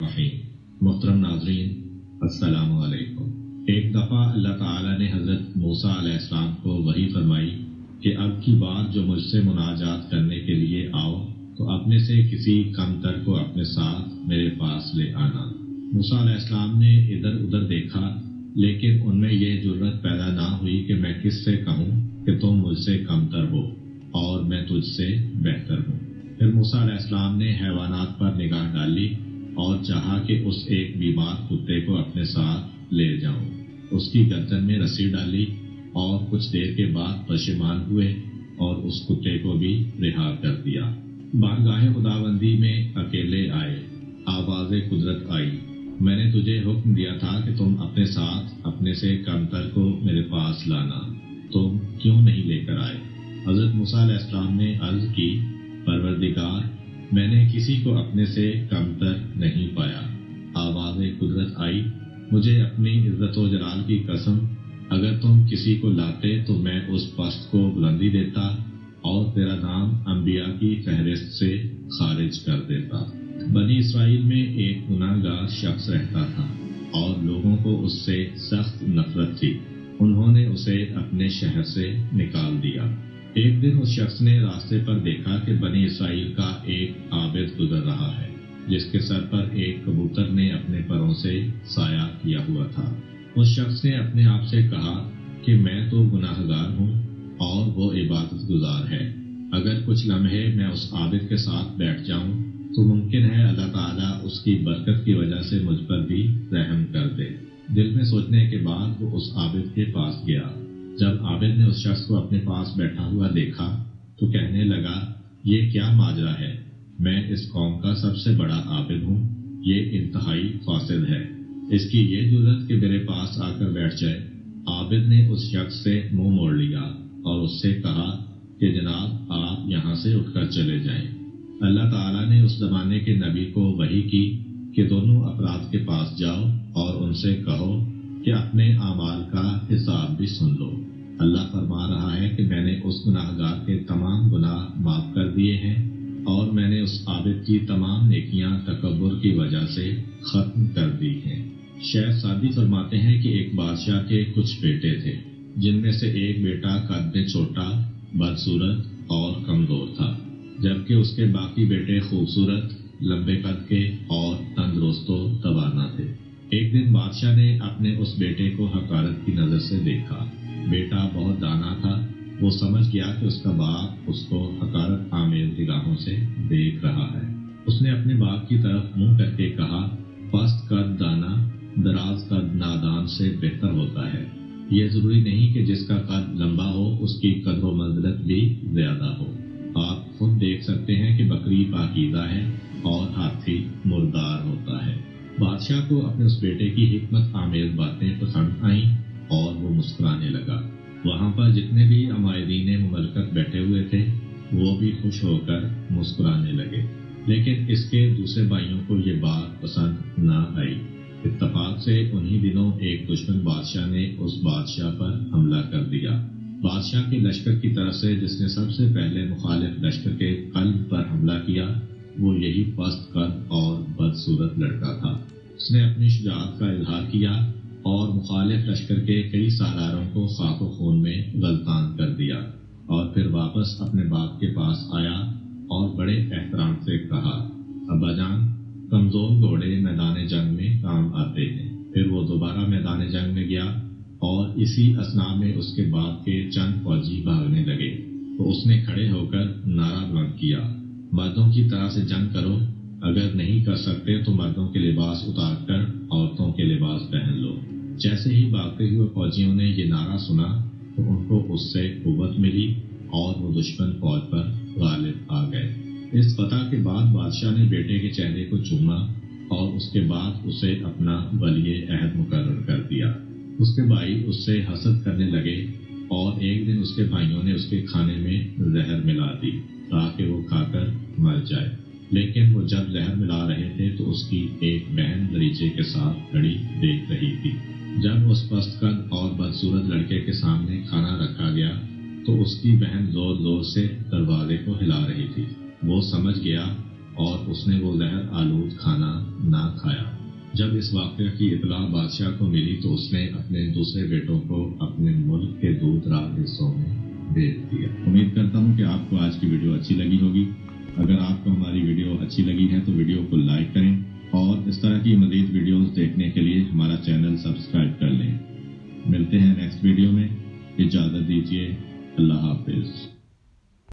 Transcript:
محترم ناظرین، السلام علیکم۔ ایک دفعہ اللہ تعالیٰ نے حضرت موسیٰ علیہ السلام کو وحی فرمائی کہ اب کی بات جو مجھ سے مناجات کرنے کے لیے آؤ تو اپنے سے کسی کمتر کو اپنے ساتھ میرے پاس لے آنا۔ موسیٰ علیہ السلام نے ادھر ادھر دیکھا، لیکن ان میں یہ جرأت پیدا نہ ہوئی کہ میں کس سے کہوں کہ تم مجھ سے کمتر ہو اور میں تجھ سے بہتر ہوں۔ پھر موسیٰ علیہ السلام نے حیوانات پر نگاہ ڈالی اور چاہا کہ اس ایک بیمار کتے کو اپنے ساتھ لے جاؤں۔ اس کی گردن میں رسی ڈالی اور کچھ دیر کے بعد پشیمان ہوئے اور اس کتے کو بھی رہا کر دیا۔ بارگاہ خداوندی میں اکیلے آئے، آواز قدرت آئی، میں نے تجھے حکم دیا تھا کہ تم اپنے ساتھ اپنے سے کمتر کو میرے پاس لانا، تم کیوں نہیں لے کر آئے؟ حضرت موسیٰ علیہ السلام نے عرض کی، پروردگار، میں نے کسی کو اپنے سے کمتر نہیں پایا۔ آواز قدرت آئی، مجھے اپنی عزت و جلال کی قسم، اگر تم کسی کو لاتے تو میں اس پست کو بلندی دیتا اور تیرا نام انبیاء کی فہرست سے خارج کر دیتا۔ بنی اسرائیل میں ایک گناہ گار شخص رہتا تھا اور لوگوں کو اس سے سخت نفرت تھی۔ انہوں نے اسے اپنے شہر سے نکال دیا۔ ایک دن اس شخص نے راستے پر دیکھا کہ بنی اسرائیل کا ایک عابد گزر رہا ہے، جس کے سر پر ایک کبوتر نے اپنے پروں سے سایہ کیا ہوا تھا۔ اس شخص نے اپنے آپ سے کہا کہ میں تو گناہ گار ہوں اور وہ عبادت گزار ہے، اگر کچھ لمحے میں اس عابد کے ساتھ بیٹھ جاؤں تو ممکن ہے اللہ تعالیٰ اس کی برکت کی وجہ سے مجھ پر بھی رحم کر دے۔ دل میں سوچنے کے بعد وہ اس عابد کے پاس گیا۔ جب عابد نے اس شخص کو اپنے پاس بیٹھا ہوا دیکھا تو کہنے لگا، یہ کیا ماجرا ہے؟ میں اس قوم کا سب سے بڑا عابد ہوں، یہ انتہائی فاسد ہے، اس کی یہ جرأت کہ میرے پاس آ کر بیٹھ جائے۔ عابد نے اس شخص سے منہ موڑ لیا اور اس سے کہا کہ جناب آپ یہاں سے اٹھ کر چلے جائیں۔ اللہ تعالیٰ نے اس زمانے کے نبی کو وحی کی کہ دونوں افراد کے پاس جاؤ اور ان سے کہو کہ اپنے اعمال کا حساب بھی سن لو۔ اللہ فرما رہا ہے کہ میں نے اس گناہ گار کے تمام گناہ معاف کر دیے ہیں اور میں نے اس عابد کی تمام نیکیاں تکبر کی وجہ سے ختم کر دی ہیں۔ شیخ سعدی فرماتے ہیں کہ ایک بادشاہ کے کچھ بیٹے تھے، جن میں سے ایک بیٹا قد میں چھوٹا، بدصورت اور کمزور تھا، جبکہ اس کے باقی بیٹے خوبصورت، لمبے قد کے اور تندرست و توانا تھے۔ ایک دن بادشاہ نے اپنے اس بیٹے کو حقارت کی نظر سے دیکھا۔ بیٹا بہت دانا تھا، وہ سمجھ گیا کہ اس کا باپ اس کو حقارت آمیز نگاہوں سے دیکھ رہا ہے۔ اس نے اپنے باپ کی طرف منہ کر کے کہا، پست قد دانا دراز قد نادان سے بہتر ہوتا ہے۔ یہ ضروری نہیں کہ جس کا قد لمبا ہو اس کی قدر و منزلت بھی زیادہ ہو۔ آپ خود دیکھ سکتے ہیں کہ بکری پاکیزہ ہے اور ہاتھی مردار ہوتا ہے۔ بادشاہ کو اپنے اس بیٹے کی حکمت آمیز باتیں پسند آئیں اور وہ مسکرانے لگا۔ وہاں پر جتنے بھی عمائدین مملکت بیٹھے ہوئے تھے وہ بھی خوش ہو کر مسکرانے لگے، لیکن اس کے دوسرے بھائیوں کو یہ بات پسند نہ آئی۔ اتفاق سے انہی دنوں ایک دشمن بادشاہ نے اس بادشاہ پر حملہ کر دیا۔ بادشاہ کے لشکر کی طرف سے جس نے سب سے پہلے مخالف لشکر کے قلب پر حملہ کیا وہ یہی پست قد اور بدصورت لڑکا تھا۔ اس نے اپنی شجاعت کا اظہار کیا اور مخالف لشکر کے کئی سالاروں کو خاک و خون میں غلطان کر دیا، اور پھر واپس اپنے باپ کے پاس آیا اور بڑے احترام سے کہا، ابا جان، کمزور گھوڑے میدان جنگ میں کام آتے ہیں۔ پھر وہ دوبارہ میدان جنگ میں گیا اور اسی اثناء میں اس کے باپ کے چند فوجی بھاگنے لگے تو اس نے کھڑے ہو کر نعرہ بلند کیا، مردوں کی طرح سے جنگ کرو، اگر نہیں کر سکتے تو مردوں کے لباس اتار کر عورتوں کے لباس پہن لو۔ جیسے ہی بھاگتے ہوئے فوجیوں نے یہ نعرہ سنا تو ان کو اس سے قوت ملی اور وہ دشمن فوج پر غالب آ گئے۔ اس فتح کے بعد بادشاہ نے بیٹے کے چہرے کو چوما اور اس کے بعد اسے اپنا ولی عہد مقرر کر دیا۔ اس کے بھائی اس سے حسد کرنے لگے اور ایک دن اس کے بھائیوں نے اس کے کھانے میں زہر ملا دی تاکہ وہ کھا کر مر جائے، لیکن وہ جب زہر ملا رہے تھے تو اس کی ایک بہن دریچے کے ساتھ کھڑی دیکھ رہی تھی۔ جب اس پست قد اور بدصورت لڑکے کے سامنے کھانا رکھا گیا تو اس کی بہن زور زور سے دروازے کو ہلا رہی تھی۔ وہ سمجھ گیا اور اس نے وہ زہر آلود کھانا نہ کھایا۔ جب اس واقعہ کی اطلاع بادشاہ کو ملی تو اس نے اپنے دوسرے بیٹوں کو اپنے ملک کے دور دراز حصوں میں بھیج دیا۔ امید کرتا ہوں کہ آپ کو آج کی ویڈیو اچھی لگی ہوگی۔ اگر آپ کو ہماری ویڈیو اچھی لگی ہے تو ویڈیو کو لائک کریں اور اس طرح کی مزید ویڈیوز دیکھنے کے لیے ہمارا چینل سبسکرائب کر لیں۔ ملتے ہیں نیکسٹ ویڈیو میں، اجازت دیجیے، اللہ حافظ۔